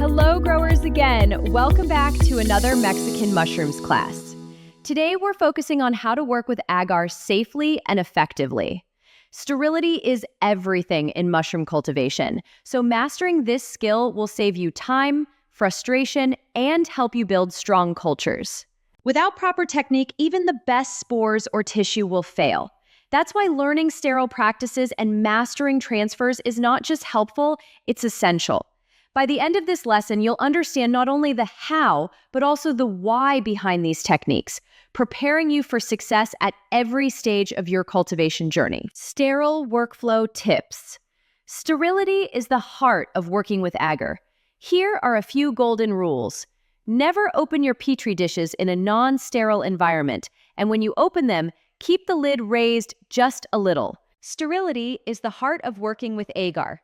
Hello, growers again. Welcome back to another Mexican mushrooms class. Today, we're focusing on how to work with agar safely and effectively. Sterility is everything in mushroom cultivation, so mastering this skill will save you time, frustration, and help you build strong cultures. Without proper technique, even the best spores or tissue will fail. That's why learning sterile practices and mastering transfers is not just helpful, it's essential. By the end of this lesson, you'll understand not only the how, but also the why behind these techniques, preparing you for success at every stage of your cultivation journey. Sterile workflow tips. Sterility is the heart of working with agar. Here are a few golden rules. Never open your petri dishes in a non-sterile environment, and when you open them, keep the lid raised just a little. Sterility is the heart of working with agar.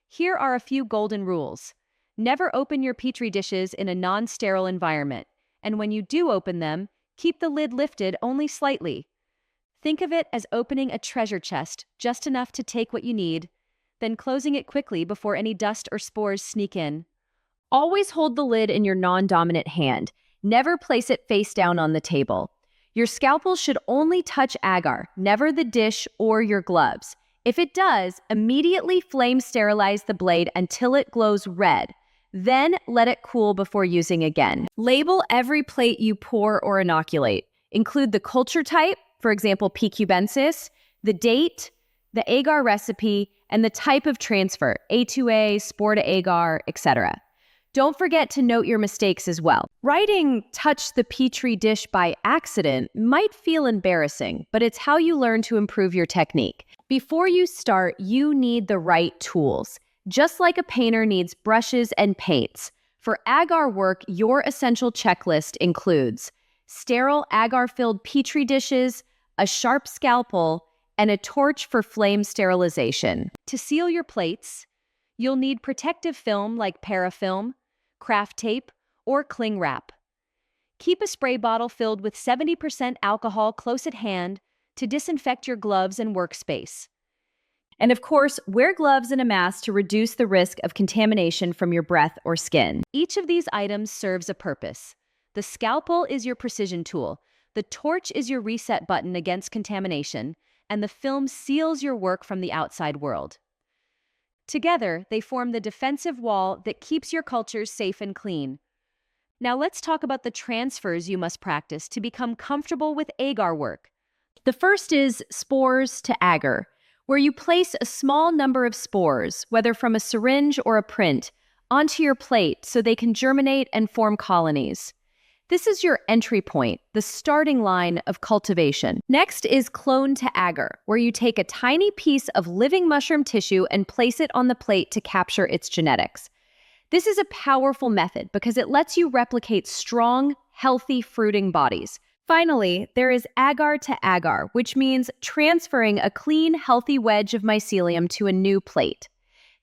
Here are a few golden rules. Never open your petri dishes in a non-sterile environment, and when you do open them, keep the lid lifted only slightly. Think of it as opening a treasure chest, just enough to take what you need, then closing it quickly before any dust or spores sneak in. Always hold the lid in your non-dominant hand. Never place it face down on the table. Your scalpel should only touch agar, never the dish or your gloves. If it does, immediately flame sterilize the blade until it glows red. Then let it cool before using again. Label every plate you pour or inoculate. Include the culture type, for example, P. cubensis, the date, the agar recipe, and the type of transfer, A2A, spore to agar, etc. Don't forget to note your mistakes as well. Writing "touch the petri dish by accident" might feel embarrassing, but it's how you learn to improve your technique. Before you start, you need the right tools. Just like a painter needs brushes and paints. For agar work, your essential checklist includes sterile agar-filled petri dishes, a sharp scalpel, and a torch for flame sterilization. To seal your plates, you'll need protective film like Parafilm, craft tape, or cling wrap. Keep a spray bottle filled with 70% alcohol close at hand to disinfect your gloves and workspace. And of course, wear gloves and a mask to reduce the risk of contamination from your breath or skin. Each of these items serves a purpose. The scalpel is your precision tool, the torch is your reset button against contamination, and the film seals your work from the outside world. Together, they form the defensive wall that keeps your cultures safe and clean. Now let's talk about the transfers you must practice to become comfortable with agar work. The first is spores to agar, where you place a small number of spores, whether from a syringe or a print, onto your plate so they can germinate and form colonies. This is your entry point, the starting line of cultivation. Next is clone to agar, where you take a tiny piece of living mushroom tissue and place it on the plate to capture its genetics. This is a powerful method because it lets you replicate strong, healthy fruiting bodies. Finally, there is agar to agar, which means transferring a clean, healthy wedge of mycelium to a new plate.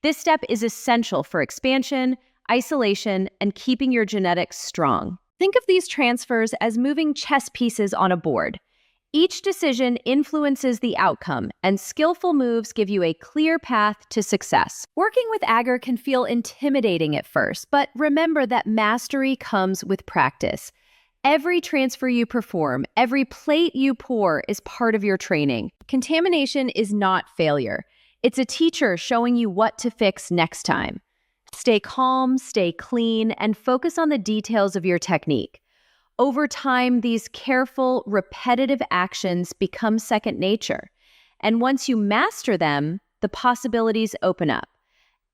This step is essential for expansion, isolation, and keeping your genetics strong. Think of these transfers as moving chess pieces on a board. Each decision influences the outcome, and skillful moves give you a clear path to success. Working with agar can feel intimidating at first, but remember that mastery comes with practice. Every transfer you perform, every plate you pour is part of your training. Contamination is not failure. It's a teacher showing you what to fix next time. Stay calm, stay clean, and focus on the details of your technique. Over time, these careful, repetitive actions become second nature. And once you master them, the possibilities open up.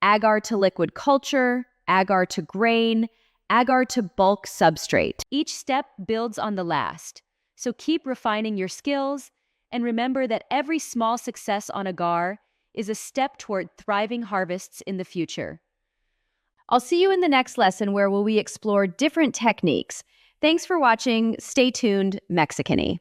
Agar to liquid culture, agar to grain, agar to bulk substrate. Each step builds on the last. So keep refining your skills, and remember that every small success on agar is a step toward thriving harvests in the future. I'll see you in the next lesson where we explore different techniques. Thanks for watching. Stay tuned, Mexicany.